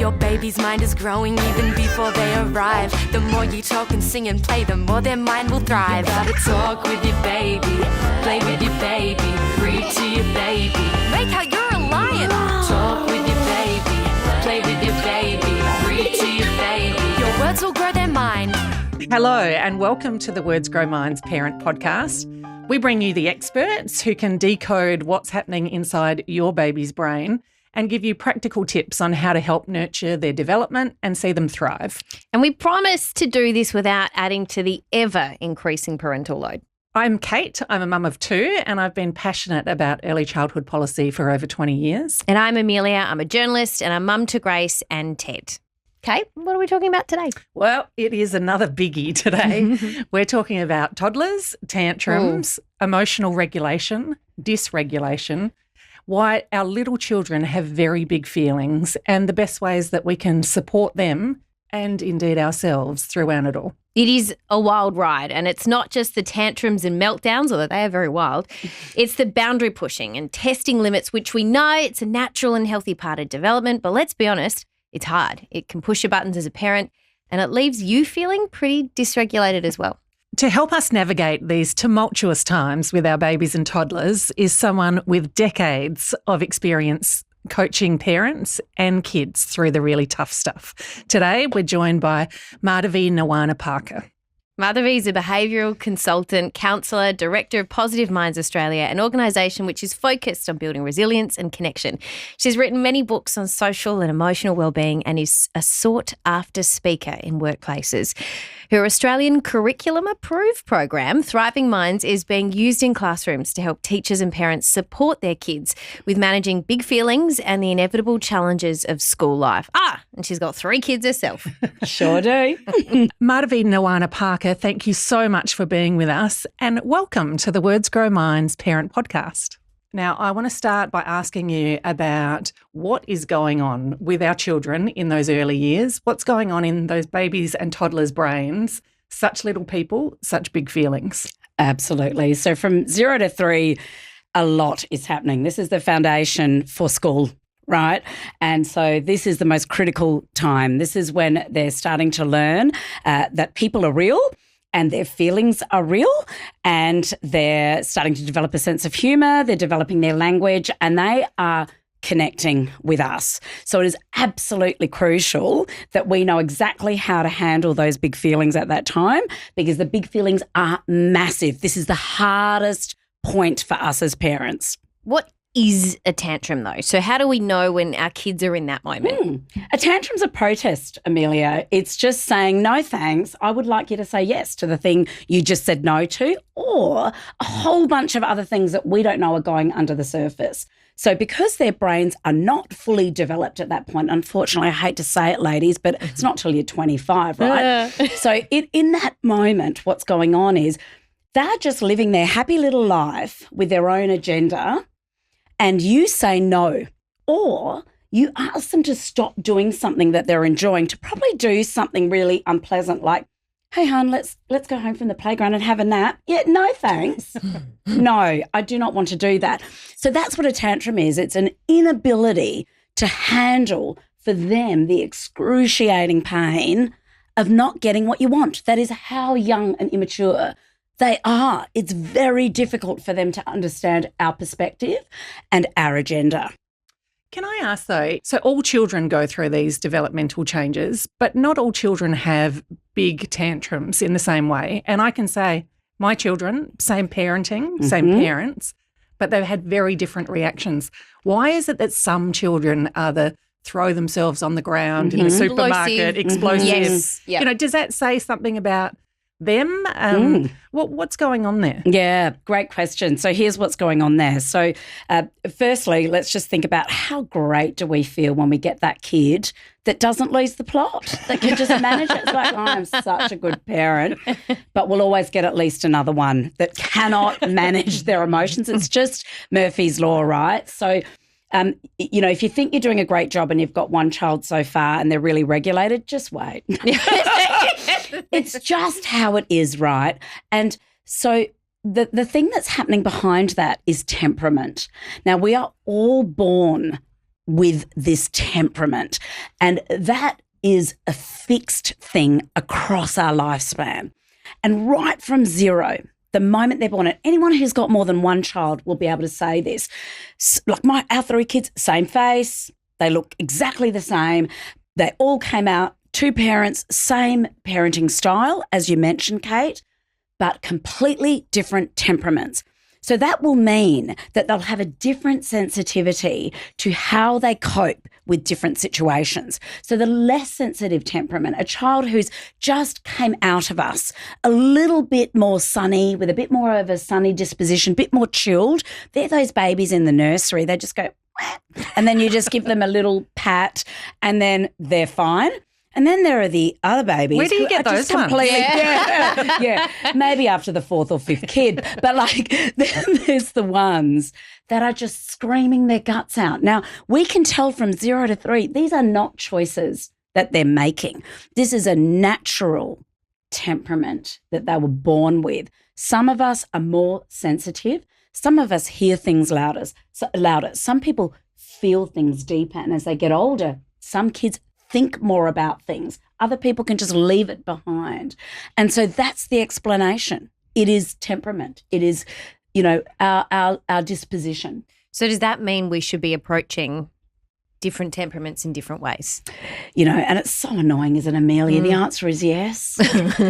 Your baby's mind is growing even before they arrive. The more you talk and sing and play, the more their mind will thrive. You gotta talk with your baby, play with your baby, read to your baby, make out you're a lion. Talk with your baby, play with your baby, read to your baby. Your words will grow their mind. Hello and welcome to the Words Grow Minds Parent Podcast. We bring you the experts who can decode what's happening inside your baby's brain and give you practical tips on how to help nurture their development and see them thrive. And we promise to do this without adding to the ever-increasing parental load. I'm Kate. I'm a mum of two and I've been passionate about early childhood policy for over 20 years. And I'm Amelia. I'm a journalist and a mum to Grace and Ted. Kate, what are we talking about today? Well, it is another biggie today. We're talking about toddlers, tantrums, emotional regulation, dysregulation, why our little children have very big feelings and the best ways that we can support them and indeed ourselves throughout it all. It is a wild ride, and it's not just the tantrums and meltdowns, although they are very wild. It's the boundary pushing and testing limits, which we know it's a natural and healthy part of development, but let's be honest, it's hard. It can push your buttons as a parent, and it leaves you feeling pretty dysregulated as well. To help us navigate these tumultuous times with our babies and toddlers is someone with decades of experience coaching parents and kids through the really tough stuff. Today, we're joined by Madhavi Nawana Parker. Madhavi is a behavioural consultant, counsellor, director of Positive Minds Australia, an organisation which is focused on building resilience and connection. She's written many books on social and emotional wellbeing and is a sought-after speaker in workplaces. Her Australian curriculum-approved program, Thriving Minds, is being used in classrooms to help teachers and parents support their kids with managing big feelings and the inevitable challenges of school life. And she's got 3 kids herself. Sure do. Madhavi Nawana Parker, thank you so much for being with us and welcome to the Words Grow Minds Parent Podcast. Now, I want to start by asking you about what is going on with our children in those early years. What's going on in those babies and toddlers' brains? Such little people, such big feelings. Absolutely. So from 0 to 3, a lot is happening. This is the foundation for school, right? And so this is the most critical time. This is when they're starting to learn that people are real and their feelings are real, and they're starting to develop a sense of humour, they're developing their language, and they are connecting with us. So it is absolutely crucial that we know exactly how to handle those big feelings at that time, because the big feelings are massive. This is the hardest point for us as parents. What is a tantrum though? So how do we know when our kids are in that moment? A tantrum's a protest, Amelia. It's just saying, no thanks, I would like you to say yes to the thing you just said no to, or a whole bunch of other things that we don't know are going under the surface. So because their brains are not fully developed at that point, unfortunately, I hate to say it, ladies, but it's not till you're 25, right? So in that moment, what's going on is they're just living their happy little life with their own agenda, and you say no, or you ask them to stop doing something that they're enjoying to probably do something really unpleasant like, hey, hon, let's go home from the playground and have a nap. Yeah, no thanks. No, I do not want to do that. So that's what a tantrum is. It's an inability to handle for them the excruciating pain of not getting what you want. That is how young and immature they are. It's very difficult for them to understand our perspective and our agenda. Can I ask though, so all children go through these developmental changes, but not all children have big tantrums in the same way. And I can say my children, same parenting, same parents, but they've had very different reactions. Why is it that some children are the throw themselves on the ground in the supermarket, explosive? Yes. Yep. You know, does that say something about them? What's going on there? Yeah, great question. So here's what's going on there. So firstly, let's just think about how great do we feel when we get that kid that doesn't lose the plot, that can just manage it. It's like, oh, I'm such a good parent, but we'll always get at least another one that cannot manage their emotions. It's just Murphy's Law, right? So you know, if you think you're doing a great job and you've got one child so far and they're really regulated, just wait. It's just how it is, right? And so the thing that's happening behind that is temperament. Now, we are all born with this temperament. And that is a fixed thing across our lifespan. And right from zero, the moment they're born, and anyone who's got more than one child will be able to say this. Like our 3 kids, same face, they look exactly the same. They all came out, 2 parents, same parenting style, as you mentioned, Kate, but completely different temperaments. So that will mean that they'll have a different sensitivity to how they cope with different situations. So the less sensitive temperament, a child who's just came out of us, a little bit more sunny, with a bit more of a sunny disposition, a bit more chilled, they're those babies in the nursery. They just go, wah, and then you just give them a little pat and then they're fine. And then there are the other babies. Where do you get those ones? Yeah, maybe after the 4th or 5th kid. But like, then there's the ones that are just screaming their guts out. Now, we can tell from 0 to 3, these are not choices that they're making. This is a natural temperament that they were born with. Some of us are more sensitive. Some of us hear things louder. Some people feel things deeper. And as they get older, some kids think more about things. Other people can just leave it behind. And so that's the explanation. It is temperament. It is, our disposition. So does that mean we should be approaching different temperaments in different ways? And it's so annoying, isn't it, Amelia? The answer is yes.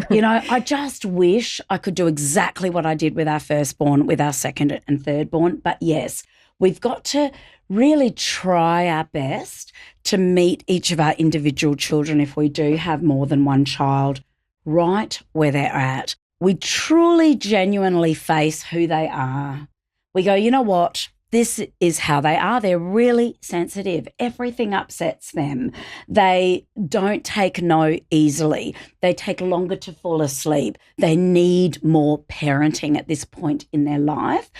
I just wish I could do exactly what I did with our firstborn, with our second and thirdborn. But yes, we've got to really try our best to meet each of our individual children, if we do have more than one child, right where they're at. We truly, genuinely face who they are. We go, you know what? This is how they are. They're really sensitive. Everything upsets them. They don't take no easily. They take longer to fall asleep. They need more parenting at this point in their life.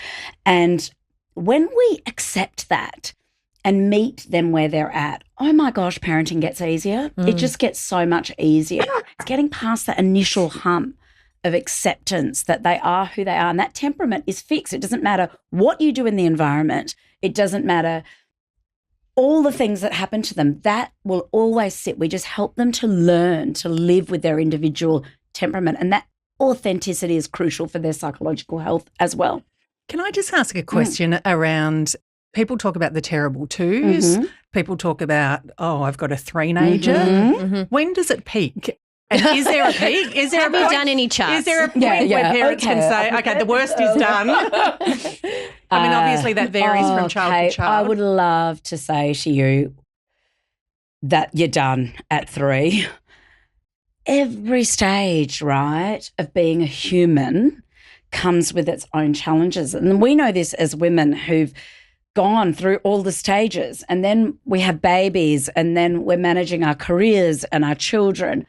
And when we accept that and meet them where they're at, oh my gosh, parenting gets easier. It just gets so much easier. It's getting past that initial hump of acceptance that they are who they are. And that temperament is fixed. It doesn't matter what you do in the environment. It doesn't matter all the things that happen to them. That will always sit. We just help them to learn to live with their individual temperament. And that authenticity is crucial for their psychological health as well. Can I just ask a question around, people talk about the terrible twos. People talk about, I've got a three-nager. When does it peak? And is there a peak? Have you done any charts? Is there a point where parents can say, okay, the worst is done? I mean, obviously that varies from child to child. I would love to say to you that you're done at 3. Every stage, right, of being a human comes with its own challenges. And we know this as women who've gone through all the stages, and then we have babies, and then we're managing our careers and our children.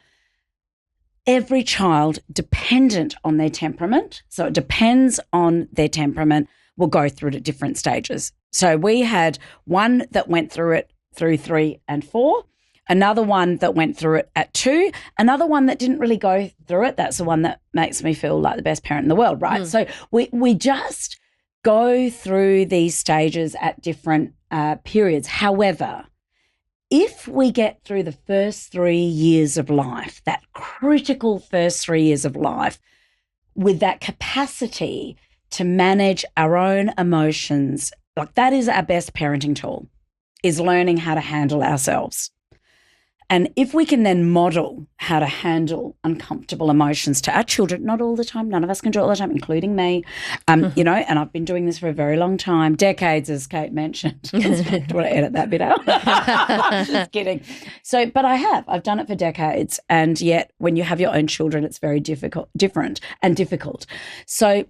Every child, dependent on their temperament, so it depends on their temperament, will go through it at different stages. So we had one that went through it through 3 and 4, another one that went through it at 2, another one that didn't really go through it. That's the one that makes me feel like the best parent in the world, right? So we just go through these stages at different periods. However, if we get through the first 3 years of life, that critical first 3 years of life, with that capacity to manage our own emotions, like that is our best parenting tool, is learning how to handle ourselves. And if we can then model how to handle uncomfortable emotions to our children, not all the time, none of us can do it all the time, including me, and I've been doing this for a very long time, decades, as Kate mentioned. Do you want to edit that bit out? Just kidding. But I've done it for decades, and yet when you have your own children, it's very different. So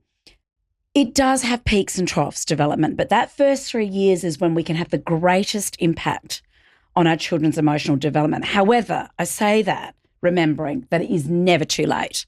it does have peaks and troughs, development, but that first 3 years is when we can have the greatest impact on our children's emotional development. However, I say that remembering that it is never too late.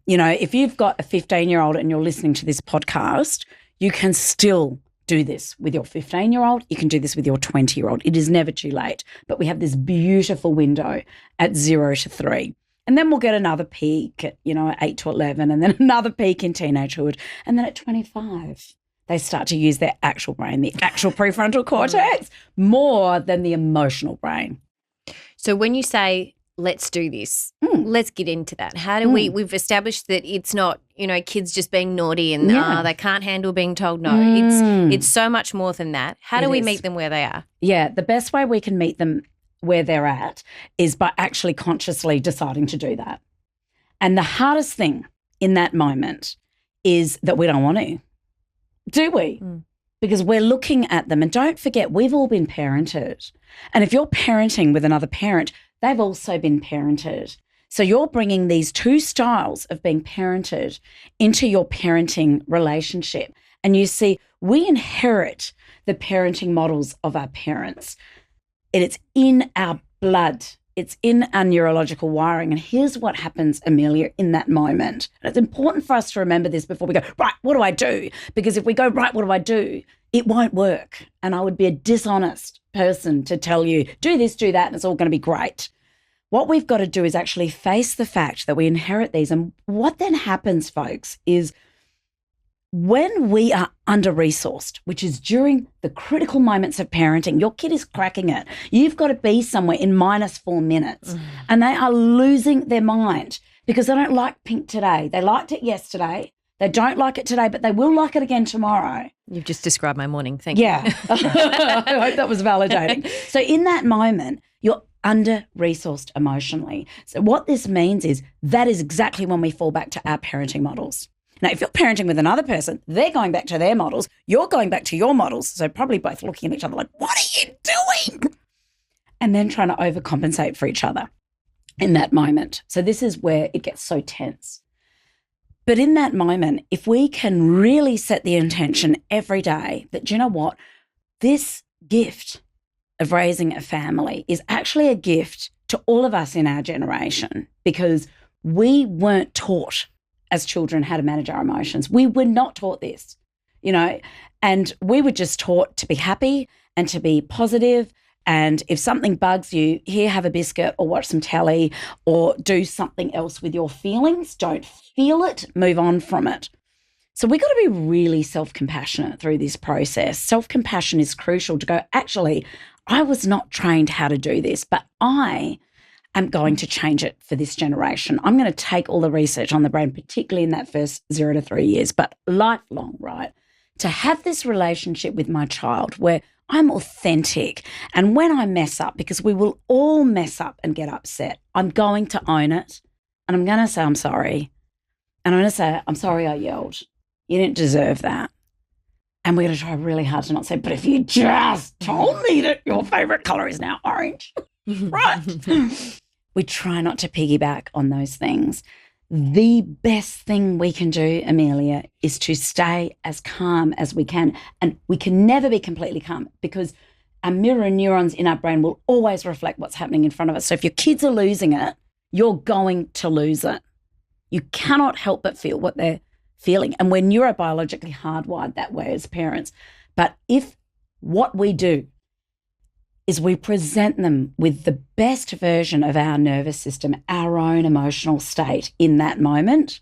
If you've got a 15-year-old and you're listening to this podcast, you can still do this with your 15-year-old. You can do this with your 20-year-old. It is never too late. But we have this beautiful window at 0 to 3. And then we'll get another peak at, 8 to 11, and then another peak in teenagehood, and then at 25. they start to use their actual brain, the actual prefrontal cortex, more than the emotional brain. So when you say, let's do this, let's get into that. How do we've established that it's not, kids just being naughty and they can't handle being told no. It's so much more than that. How do we meet them where they are? Yeah, the best way we can meet them where they're at is by actually consciously deciding to do that. And the hardest thing in that moment is that we don't want to. Do we? Because we're looking at them, and don't forget, we've all been parented. And if you're parenting with another parent, they've also been parented. So you're bringing these two styles of being parented into your parenting relationship. And you see, we inherit the parenting models of our parents. And it's in our blood. It's in our neurological wiring. And here's what happens, Amelia, in that moment. And it's important for us to remember this before we go, right, what do I do? Because if we go, right, what do I do? It won't work. And I would be a dishonest person to tell you, do this, do that, and it's all going to be great. What we've got to do is actually face the fact that we inherit these. And what then happens, folks, is when we are under-resourced, which is during the critical moments of parenting, your kid is cracking it. You've got to be somewhere in -4 minutes and they are losing their mind because they don't like pink today. They liked it yesterday. They don't like it today, but they will like it again tomorrow. You've just described my morning. Thank you. Yeah. I hope that was validating. So in that moment, you're under-resourced emotionally. So what this means is that is exactly when we fall back to our parenting models. Now, if you're parenting with another person, they're going back to their models, you're going back to your models, so probably both looking at each other like, what are you doing? And then trying to overcompensate for each other in that moment. So this is where it gets so tense. But in that moment, if we can really set the intention every day that, you know what, this gift of raising a family is actually a gift to all of us in our generation because we weren't taught as children how to manage our emotions. We were not taught this, and we were just taught to be happy and to be positive. And if something bugs you, here, have a biscuit or watch some telly or do something else with your feelings. Don't feel it, move on from it. So we've got to be really self-compassionate through this process. Self-compassion is crucial to go, actually, I was not trained how to do this, but I am going to change it for this generation. I'm going to take all the research on the brain, particularly in that first 0 to 3 years, but lifelong, right? To have this relationship with my child where I'm authentic. And when I mess up, because we will all mess up and get upset, I'm going to own it. And I'm going to say, I'm sorry. And I'm going to say, I'm sorry I yelled. You didn't deserve that. And we're going to try really hard to not say, but if you just told me that your favourite colour is now orange, right? We try not to piggyback on those things. The best thing we can do, Amelia, is to stay as calm as we can. And we can never be completely calm because our mirror neurons in our brain will always reflect what's happening in front of us. So if your kids are losing it, you're going to lose it. You cannot help but feel what they're feeling. And we're neurobiologically hardwired that way as parents. But if what we do is we present them with the best version of our nervous system, our own emotional state in that moment,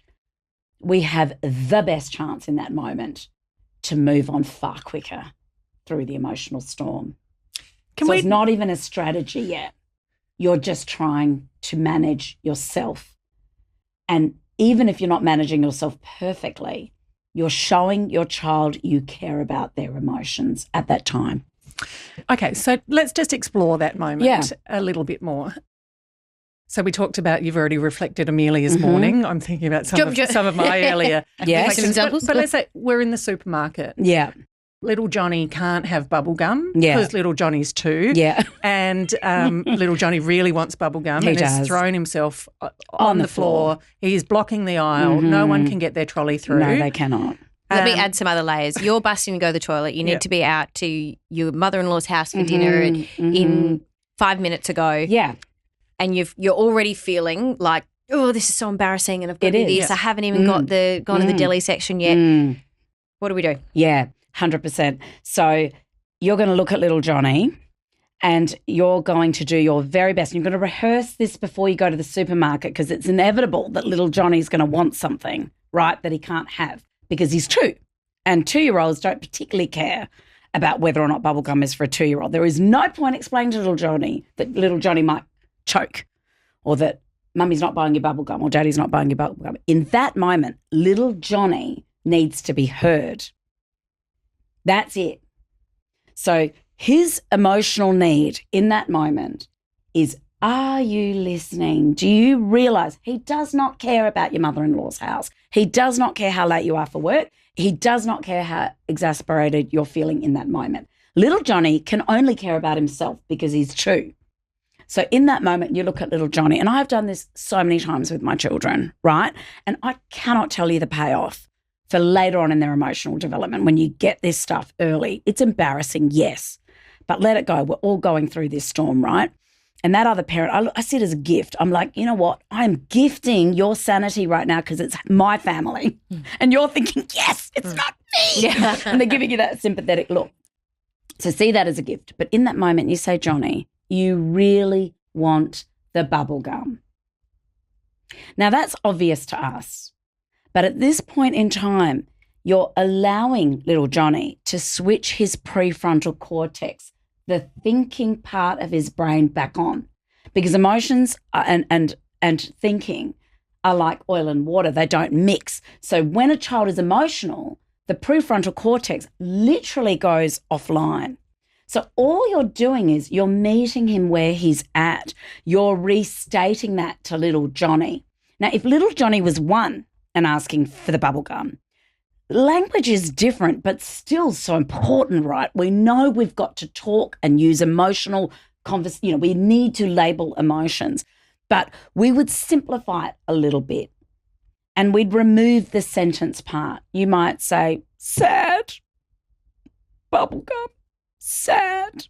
we have the best chance in that moment to move on far quicker through the emotional storm. It's not even a strategy yet. You're just trying to manage yourself. And even if you're not managing yourself perfectly, you're showing your child you care about their emotions at that time. Okay, so let's just explore that moment a little bit more. So we talked about, you've already reflected Amelia's morning. I'm thinking about some of my earlier examples. But let's say we're in the supermarket. Yeah. Little Johnny can't have bubble gum Yeah. because little Johnny's 2. Yeah. And little Johnny really wants bubble gum and has thrown himself on the floor. He is blocking the aisle. No one can get their trolley through. No, they cannot. Let me add some other layers. You're busting to go to the toilet. You need to be out to your mother-in-law's house for dinner in 5 minutes ago. Yeah. And you're already feeling like, oh, this is so embarrassing and I've got to do this. Yes. I haven't even gone to the deli section yet. What do we do? Yeah, 100%. So you're going to look at little Johnny and you're going to do your very best. And you're going to rehearse this before you go to the supermarket because it's inevitable that little Johnny's going to want something, right, that he can't have. Because he's 2 And 2-year-olds don't particularly care about whether or not bubblegum is for a 2-year-old. There is no point explaining to little Johnny that little Johnny might choke or that mummy's not buying you bubblegum or daddy's not buying you bubblegum. In that moment, little Johnny needs to be heard. That's it. So his emotional need in that moment is, are you listening? Do you realise he does not care about your mother-in-law's house? He does not care how late you are for work. He does not care how exasperated you're feeling in that moment. Little Johnny can only care about himself because he's 2. So in that moment, you look at little Johnny, and I've done this so many times with my children, right? And I cannot tell you the payoff for later on in their emotional development when you get this stuff early. It's embarrassing, yes, but let it go. We're all going through this storm, right? And that other parent, I see it as a gift. I'm like, you know what? I'm gifting your sanity right now because it's my family. And you're thinking, yes, it's not me. Yeah. And they're giving you that sympathetic look. So see that as a gift. But in that moment, you say, Johnny, you really want the bubble gum. Now, that's obvious to us. But at this point in time, you're allowing little Johnny to switch his prefrontal cortex, the thinking part of his brain, back on, because emotions and thinking are like oil and water. They don't mix. So when a child is emotional, the prefrontal cortex literally goes offline. So all you're doing is you're meeting him where he's at. You're restating that to little Johnny. Now, if little Johnny was 1 and asking for the bubble gum, language is different, but still so important, right? We know we've got to talk and use emotional conversation. We need to label emotions, but we would simplify it a little bit and we'd remove the sentence part. You might say, sad, bubblegum, sad.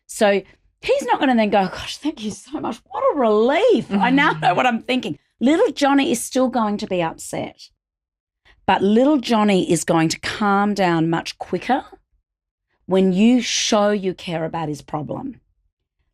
So he's not going to then go, gosh, thank you so much. What a relief. I now know what I'm thinking. Little Johnny is still going to be upset. But little Johnny is going to calm down much quicker when you show you care about his problem.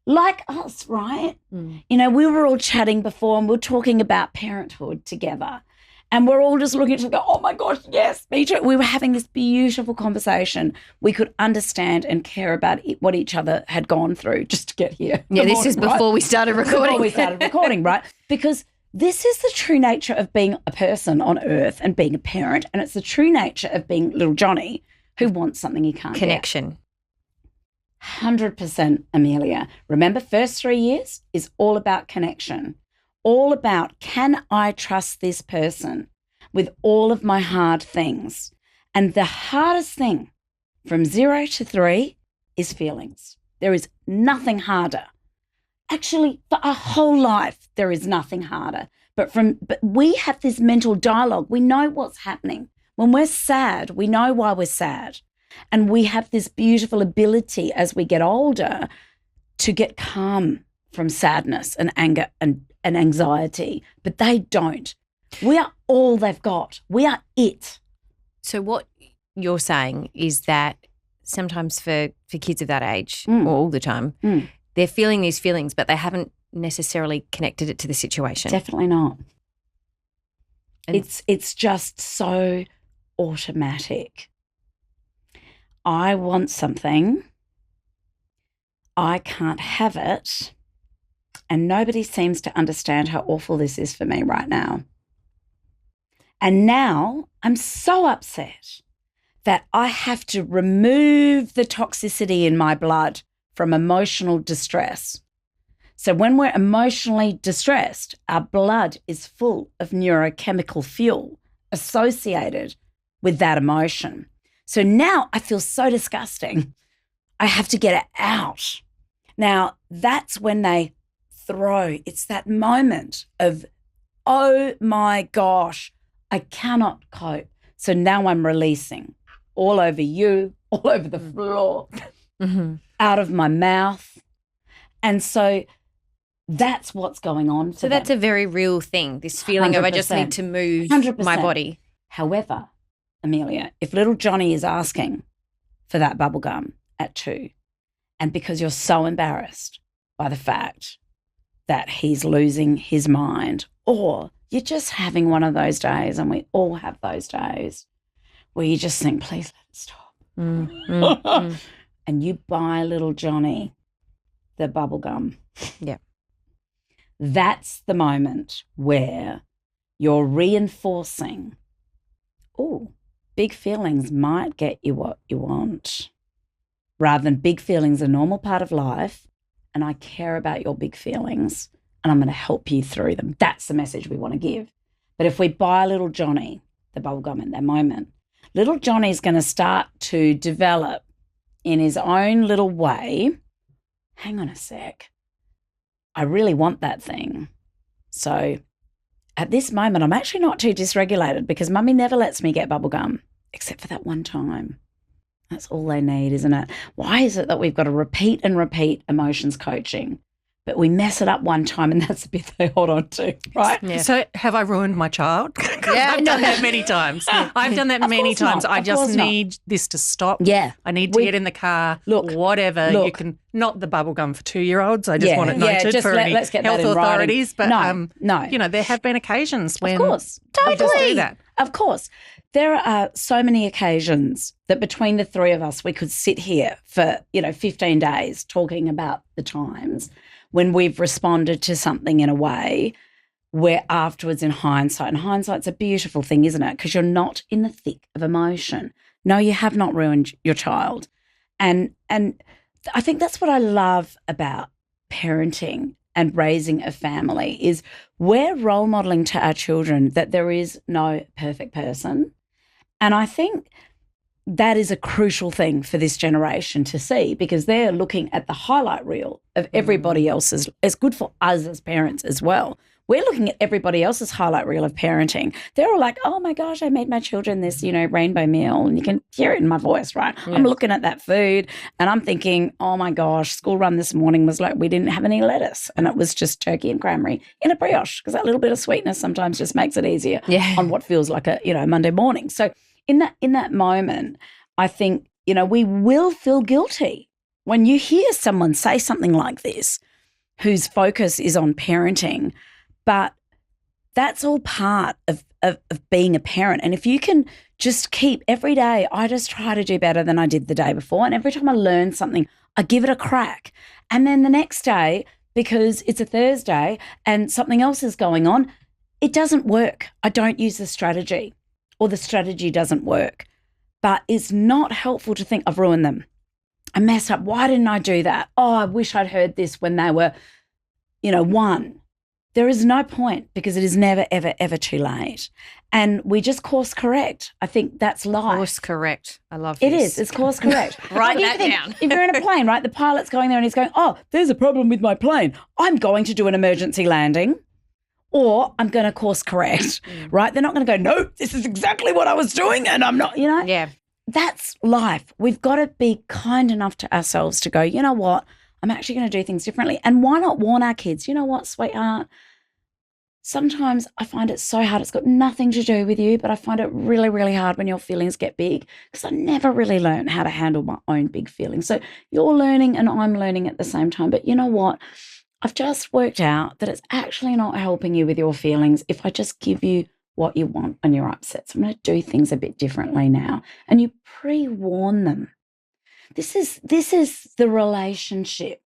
Like us, right? You know, we were all chatting before and we were talking about parenthood together. And we're all just looking at each other, oh my gosh, yes, me too. We were having this beautiful conversation. We could understand and care about what each other had gone through just to get here. Yeah, this is before we started recording. Before we started recording, right? Because this is the true nature of being a person on earth and being a parent, and it's the true nature of being little Johnny who wants something he can't Connection. get. 100%, Amelia. Remember, first 3 years is all about connection, all about, can I trust this person with all of my hard things? And the hardest thing from 0 to 3 is feelings. There is nothing harder. Actually, for our whole life, there is nothing harder. But we have this mental dialogue. We know what's happening. When we're sad, we know why we're sad. And we have this beautiful ability as we get older to get calm from sadness and anger and anxiety. But they don't. We are all they've got. We are it. So what you're saying is that sometimes for kids of that age, or all the time, they're feeling these feelings, but they haven't necessarily connected it to the situation. Definitely not. And it's just so automatic. I want something, I can't have it, and nobody seems to understand how awful this is for me right now. And now I'm so upset that I have to remove the toxicity in my blood from emotional distress. So when we're emotionally distressed, our blood is full of neurochemical fuel associated with that emotion. So now I feel so disgusting. I have to get it out. Now, that's when they throw. It's that moment of, oh my gosh, I cannot cope. So now I'm releasing all over you, all over the floor, out of my mouth. And so that's what's going on. So that's a very real thing, this feeling of I just need to move 100%. My body. However, Amelia, if little Johnny is asking for that bubble gum at 2, and because you're so embarrassed by the fact that he's losing his mind, or you're just having one of those days, and we all have those days where you just think, please let it stop. And you buy little Johnny the bubble gum. Yeah. That's the moment where you're reinforcing, oh, big feelings might get you what you want, rather than big feelings are a normal part of life and I care about your big feelings and I'm going to help you through them. That's the message we want to give. But if we buy little Johnny the bubble gum at that moment, little Johnny's going to start to develop in his own little way. Hang on a sec. I really want that thing. So at this moment, I'm actually not too dysregulated because Mummy never lets me get bubble gum except for that one time. That's all they need, isn't it? Why is it that we've got to repeat and repeat emotions coaching, but we mess it up one time and that's the bit they hold on to, right? Yeah. So have I ruined my child? Yeah, I've done that many times. I've done that many times. I just need this to stop. Yeah. I need to get in the car, whatever. You can, not the bubble gum for 2-year-olds. I just want it noted just for any let's get health that in authorities. writing. But, no. you know, there have been occasions when of course, totally. we just do that. Of course. There are so many occasions that between the three of us, we could sit here for, 15 days talking about the times when we've responded to something in a way where afterwards in hindsight, and hindsight's a beautiful thing, isn't it? Because you're not in the thick of emotion. No, you have not ruined your child. And I think that's what I love about parenting and raising a family is we're role modeling to our children that there is no perfect person. And I think that is a crucial thing for this generation to see because they're looking at the highlight reel of everybody else's. It's good for us as parents as well. We're looking at everybody else's highlight reel of parenting. They're all like, oh, my gosh, I made my children this, rainbow meal. And you can hear it in my voice, right? Yeah. I'm looking at that food and I'm thinking, oh, my gosh, school run this morning was like we didn't have any lettuce and it was just turkey and cranberry in a brioche because that little bit of sweetness sometimes just makes it easier on what feels like a, Monday morning. So in that moment, I think, we will feel guilty when you hear someone say something like this whose focus is on parenting. But that's all part of being a parent. And if you can just keep every day, I just try to do better than I did the day before. And every time I learn something, I give it a crack. And then the next day, because it's a Thursday and something else is going on, it doesn't work. I don't use the strategy or the strategy doesn't work. But it's not helpful to think I've ruined them. I messed up. Why didn't I do that? Oh, I wish I'd heard this when they were, 1. There is no point because it is never, ever, ever too late. And we just course correct. I think that's life. Course correct. I love this. It is. It's course correct. Write that down. If you're in a plane, right, the pilot's going there and he's going, oh, there's a problem with my plane. I'm going to do an emergency landing or I'm going to course correct, right? They're not going to go, no, this is exactly what I was doing and I'm not, Yeah. That's life. We've got to be kind enough to ourselves to go, you know what? I'm actually going to do things differently. And why not warn our kids? You know what, sweetheart? Sometimes I find it so hard. It's got nothing to do with you, but I find it really, really hard when your feelings get big because I never really learned how to handle my own big feelings. So you're learning and I'm learning at the same time. But you know what? I've just worked out that it's actually not helping you with your feelings if I just give you what you want when you're upset. So I'm going to do things a bit differently now. And you pre-warn them. This is the relationship.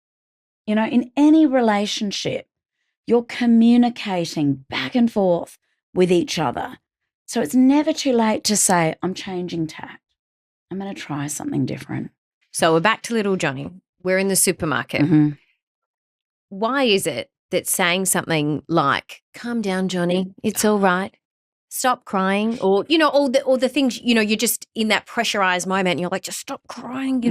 In any relationship, you're communicating back and forth with each other. So it's never too late to say, I'm changing tact. I'm going to try something different. So we're back to little Johnny. We're in the supermarket. Mm-hmm. Why is it that saying something like, calm down, Johnny, it's all right, stop crying, or, all the things, you're just in that pressurized moment and you're like, just stop crying,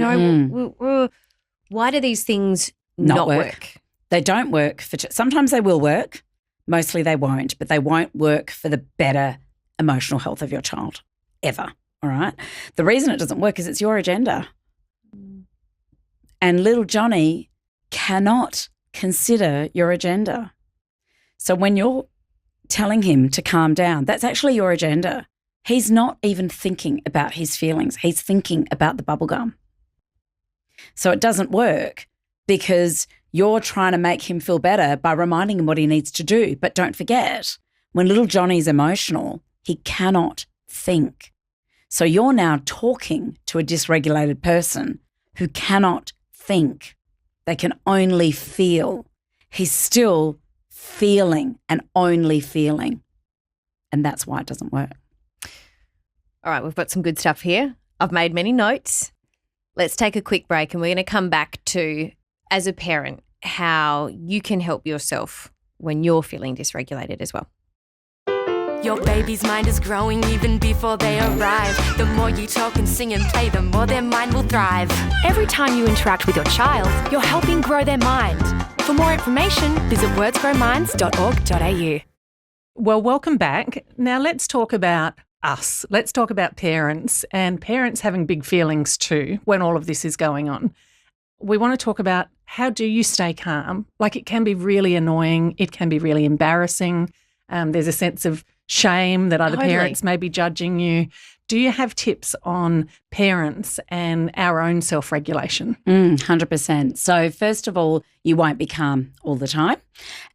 Why do these things not work? They don't work sometimes they will work, mostly they won't, but they won't work for the better emotional health of your child ever, all right? The reason it doesn't work is it's your agenda. And little Johnny cannot consider your agenda. So when you're telling him to calm down, that's actually your agenda. He's not even thinking about his feelings. He's thinking about the bubblegum. So it doesn't work because you're trying to make him feel better by reminding him what he needs to do. But don't forget, when little Johnny's emotional, he cannot think. So you're now talking to a dysregulated person who cannot think. They can only feel. He's still feeling and only feeling. And that's why it doesn't work. All right, we've got some good stuff here. I've made many notes. Let's take a quick break and we're going to come back to, as a parent, how you can help yourself when you're feeling dysregulated as well. Your baby's mind is growing even before they arrive. The more you talk and sing and play, the more their mind will thrive. Every time you interact with your child, you're helping grow their mind. For more information, visit wordsgrowminds.org.au. Well, welcome back. Now let's talk about us. Let's talk about parents and parents having big feelings too when all of this is going on. We want to talk about how do you stay calm? Like, it can be really annoying. It can be really embarrassing. There's a sense of shame that other parents may be judging you. Do you have tips on parents and our own self-regulation? 100%. So first of all, you won't be calm all the time.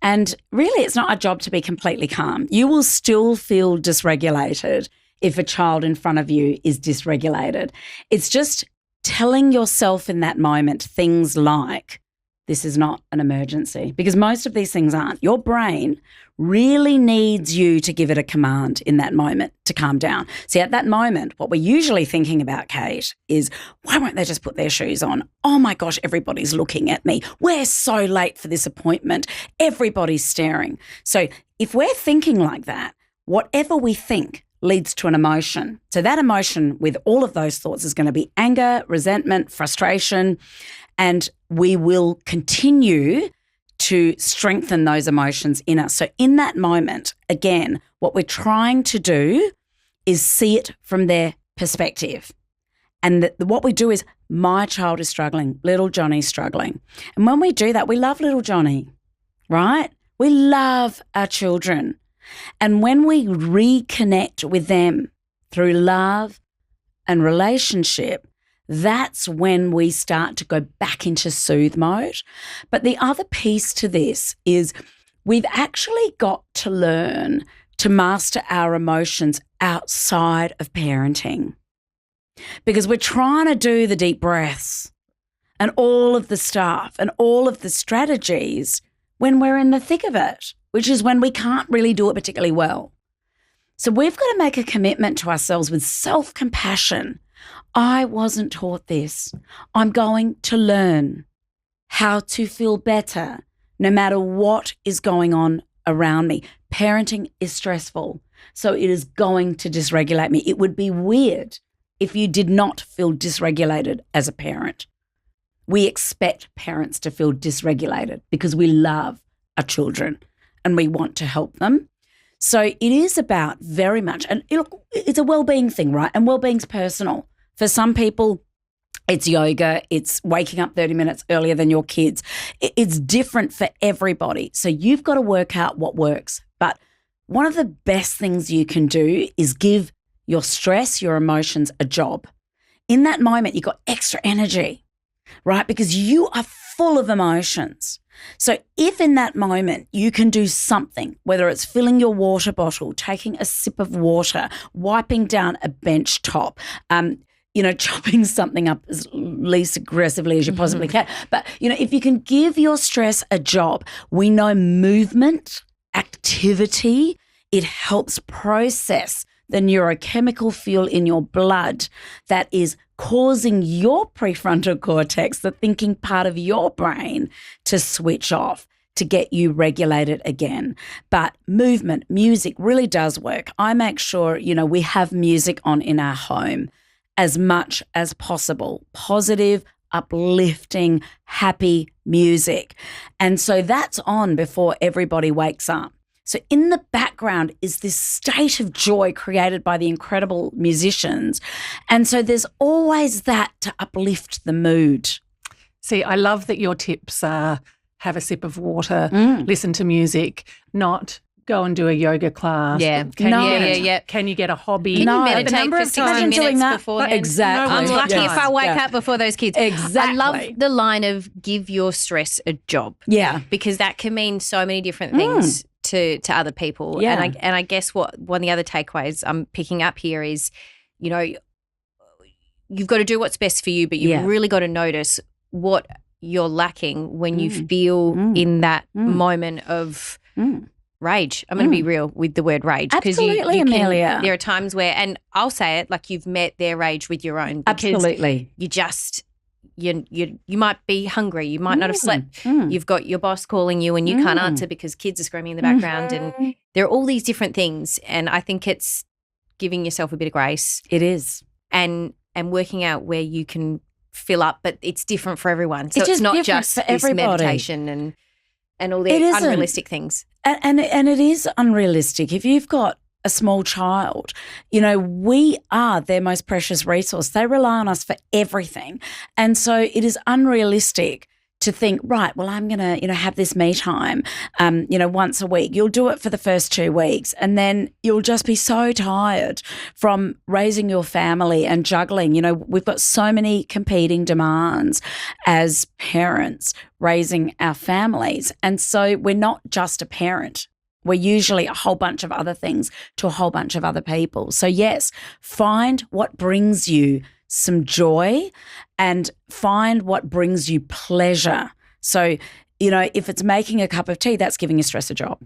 And really, it's not our job to be completely calm. You will still feel dysregulated if a child in front of you is dysregulated. It's just telling yourself in that moment things like, this is not an emergency, because most of these things aren't. Your brain really needs you to give it a command in that moment to calm down. See, at that moment, what we're usually thinking about, Kate, is why won't they just put their shoes on? Oh my gosh, everybody's looking at me. We're so late for this appointment. Everybody's staring. So if we're thinking like that, whatever we think leads to an emotion. So that emotion with all of those thoughts is going to be anger, resentment, frustration, and we will continue to strengthen those emotions in us. So in that moment, again, what we're trying to do is see it from their perspective. And what we do is, my child is struggling, little Johnny's struggling. And when we do that, we love little Johnny, right? We love our children. And when we reconnect with them through love and relationship, that's when we start to go back into soothe mode. But the other piece to this is we've actually got to learn to master our emotions outside of parenting, because we're trying to do the deep breaths and all of the stuff and all of the strategies when we're in the thick of it, which is when we can't really do it particularly well. So we've got to make a commitment to ourselves with self-compassion. I wasn't taught this. I'm going to learn how to feel better no matter what is going on around me. Parenting is stressful, so it is going to dysregulate me. It would be weird if you did not feel dysregulated as a parent. We expect parents to feel dysregulated because we love our children and we want to help them. So it is about very much, and it's a well-being thing, right? And well-being's personal. For some people, it's yoga, it's waking up 30 minutes earlier than your kids. It's different for everybody. So you've got to work out what works. But one of the best things you can do is give your stress, your emotions a job. In that moment, you've got extra energy, right? Because you are full of emotions. So if in that moment you can do something, whether it's filling your water bottle, taking a sip of water, wiping down a bench top, chopping something up as least aggressively as you possibly can. But, if you can give your stress a job, we know movement, activity, it helps process the neurochemical fuel in your blood that is causing your prefrontal cortex, the thinking part of your brain, to switch off, to get you regulated again. But movement, music really does work. I make sure, we have music on in our home as much as possible. Positive, uplifting, happy music. And so that's on before everybody wakes up. So in the background is this state of joy created by the incredible musicians. And so there's always that to uplift the mood. See, I love that your tips are have a sip of water, listen to music, not go and do a yoga class. Yeah. Can you get a hobby? Can you meditate The number for of 60 times minutes beforehand? Exactly. I'm lucky if I wake Yeah. up before those kids. Exactly. I love the line of give your stress a job. Yeah. Because that can mean so many different things to other people. Yeah. And I guess one of the other takeaways I'm picking up here is, you know, you've got to do what's best for you, but you've really got to notice what you're lacking when you feel in that moment of rage. I'm going to be real with the word rage. Absolutely, Amelia. There are times where, and I'll say it, like you've met their rage with your own. Absolutely. You just, you might be hungry. You might not have slept. You've got your boss calling you and you can't answer because kids are screaming in the background. And there are all these different things. And I think it's giving yourself a bit of grace. It is. And working out where you can fill up, but it's different for everyone. So it's not just for this everybody. meditation and all the unrealistic things. And it is unrealistic. If you've got a small child, you know, we are their most precious resource. They rely on us for everything. And so it is unrealistic to think, right, well, I'm going to, you know, have this me time, you know, once a week. You'll do it for the first 2 weeks and then you'll just be so tired from raising your family and juggling. You know, we've got so many competing demands as parents raising our families. And so we're not just a parent. We're usually a whole bunch of other things to a whole bunch of other people. So yes, find what brings you some joy and find what brings you pleasure. So, you know, if it's making a cup of tea, that's giving your stress a job.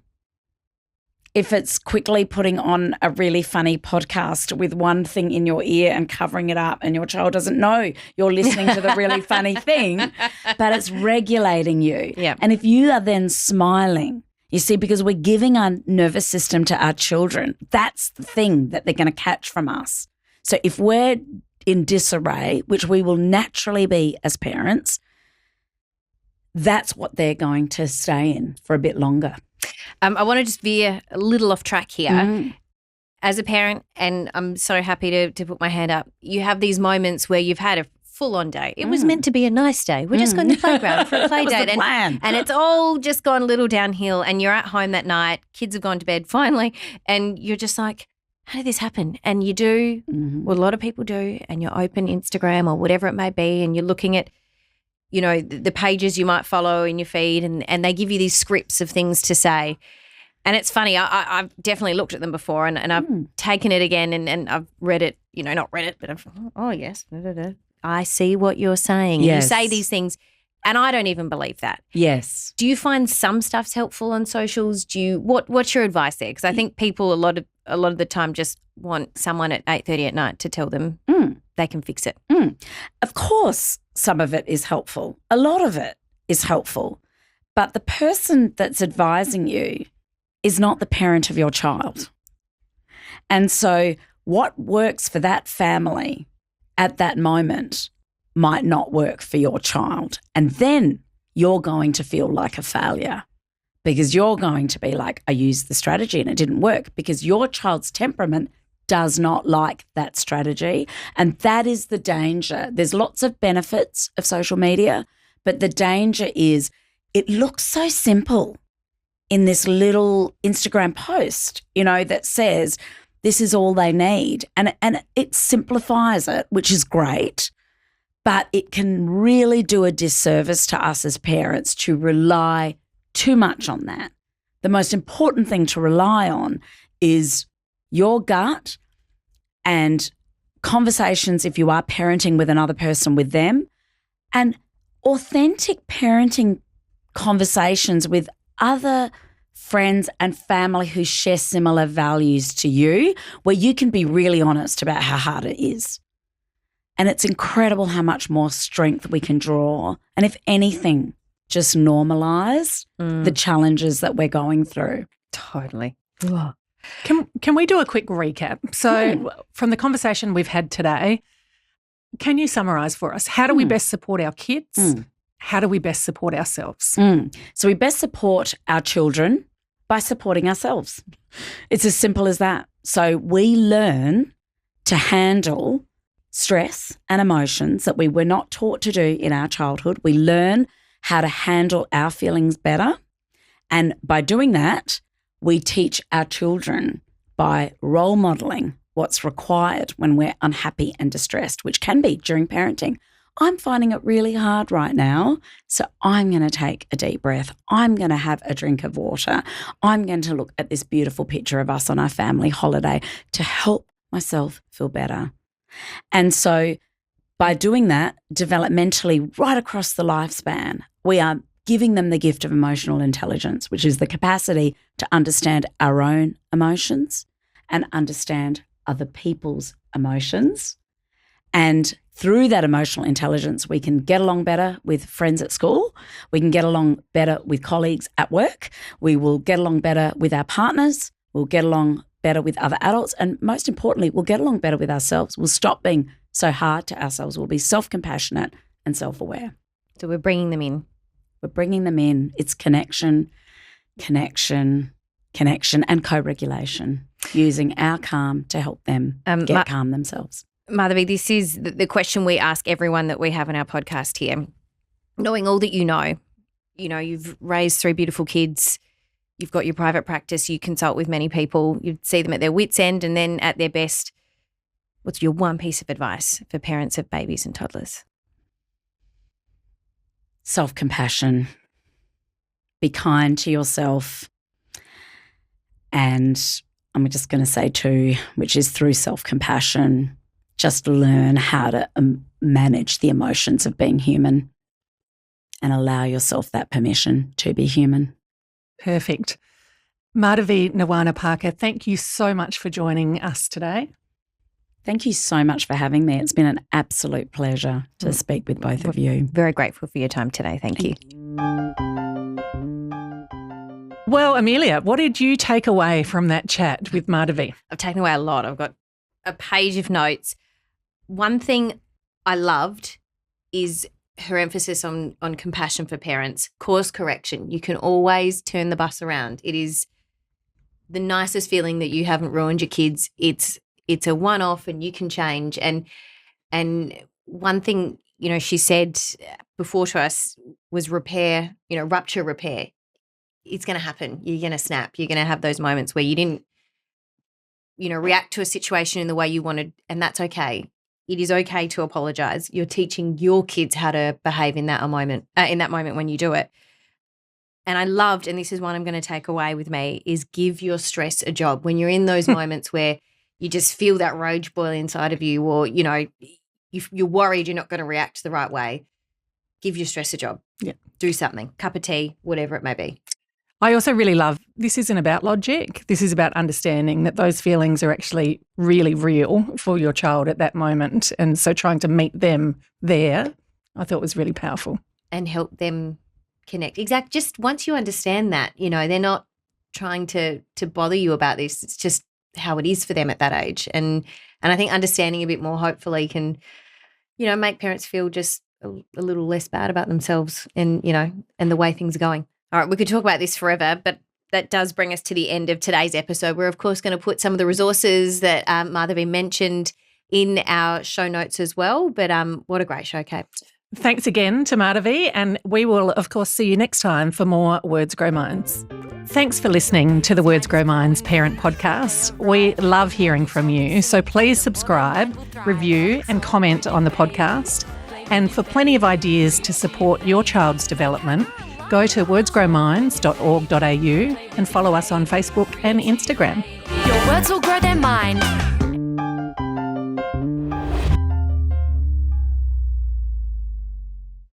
If it's quickly putting on a really funny podcast with one thing in your ear and covering it up and your child doesn't know you're listening to the really funny thing, but it's regulating you. Yeah. And if you are then smiling, you see, because we're giving our nervous system to our children, that's the thing that they're going to catch from us. So if we're in disarray, which we will naturally be as parents, that's what they're going to stay in for a bit longer. I want to just veer a little off track here. As a parent, and I'm so happy to put my hand up, you have these moments where you've had a full-on day. It was meant to be a nice day. We're just going to the playground for a play date. And it's all just gone a little downhill and you're at home that night, kids have gone to bed finally, and you're just like, how did this happen? And you do what a lot of people do, and you open Instagram or whatever it may be and you're looking at, you know, the pages you might follow in your feed and they give you these scripts of things to say. And it's funny, I've definitely looked at them before and I've taken it again and I've read it, you know, not read it, but oh, yes, I see what you're saying. Yes. You say these things and I don't even believe that. Yes. Do you find some stuff's helpful on socials? What's your advice there? Because I think people a lot of the time just want someone at 8:30 at night to tell them they can fix it. Of course, some of it is helpful. A lot of it is helpful. But the person that's advising you is not the parent of your child. And so what works for that family at that moment might not work for your child. And then you're going to feel like a failure because you're going to be like, I used the strategy and it didn't work, because your child's temperament does not like that strategy. And that is the danger. There's lots of benefits of social media, but the danger is it looks so simple in this little Instagram post, you know, that says this is all they need. And it simplifies it, which is great, but it can really do a disservice to us as parents to rely too much on that. The most important thing to rely on is your gut and conversations, if you are parenting with another person, with them, and authentic parenting conversations with other friends and family who share similar values to you, where you can be really honest about how hard it is. And it's incredible how much more strength we can draw. And if anything, just normalise the challenges that we're going through. Totally. Can we do a quick recap? So from the conversation we've had today, can you summarise for us? How do we best support our kids? How do we best support ourselves? So we best support our children by supporting ourselves. It's as simple as that. So we learn to handle stress and emotions that we were not taught to do in our childhood. We learn how to handle our feelings better. And by doing that, we teach our children by role modelling what's required when we're unhappy and distressed, which can be during parenting. I'm finding it really hard right now, so I'm going to take a deep breath. I'm going to have a drink of water. I'm going to look at this beautiful picture of us on our family holiday to help myself feel better. And so by doing that, developmentally, right across the lifespan, we are giving them the gift of emotional intelligence, which is the capacity to understand our own emotions and understand other people's emotions. And through that emotional intelligence, we can get along better with friends at school. We can get along better with colleagues at work. We will get along better with our partners. We'll get along better with other adults. And most importantly, we'll get along better with ourselves. We'll stop being so hard to ourselves. We'll be self-compassionate and self-aware. So we're bringing them in. We're bringing them in. It's connection, and co-regulation, using our calm to help them get calm themselves. Madhavi, this is the question we ask everyone that we have on our podcast here. Knowing all that you know, you've raised 3 beautiful kids, you've got your private practice, you consult with many people, you see them at their wits' end and then at their best. What's your one piece of advice for parents of babies and toddlers? Self-compassion. Be kind to yourself. And I'm just going to say too, which is through self-compassion, just learn how to manage the emotions of being human and allow yourself that permission to be human. Perfect. Madhavi Nawana Parker, thank you so much for joining us today. Thank you so much for having me. It's been an absolute pleasure to speak with both of you. Very grateful for your time today. Thank you. Well, Amelia, what did you take away from that chat with Madhavi? I've taken away a lot. I've got a page of notes. One thing I loved is her emphasis on compassion for parents, course correction. You can always turn the bus around. It is the nicest feeling that you haven't ruined your kids. It's a one-off and you can change. And one thing, she said before to us was repair, rupture repair. It's going to happen. You're going to snap. You're going to have those moments where you didn't, react to a situation in the way you wanted, and that's okay. It is okay to apologize. You're teaching your kids how to behave in that moment when you do it. And I loved, and this is one I'm going to take away with me, is give your stress a job. When you're in those moments where you just feel that rage boil inside of you, or, you're worried you're not going to react the right way, give your stress a job. Yeah. Do something, cup of tea, whatever it may be. I also really love, this isn't about logic. This is about understanding that those feelings are actually really real for your child at that moment. And so trying to meet them there, I thought was really powerful. And help them connect. Exactly. Just once you understand that, they're not trying to bother you about this. It's just how it is for them at that age. And I think understanding a bit more hopefully can, make parents feel just a little less bad about themselves and the way things are going. All right, we could talk about this forever, but that does bring us to the end of today's episode. We're, of course, going to put some of the resources that Madhavi mentioned in our show notes as well. But what a great show, Kate. Thanks again to Madhavi, and we will, of course, see you next time for more Words Grow Minds. Thanks for listening to the Words Grow Minds Parent Podcast. We love hearing from you, so please subscribe, review and comment on the podcast. And for plenty of ideas to support your child's development, go to wordsgrowminds.org.au and follow us on Facebook and Instagram. Your words will grow their mind.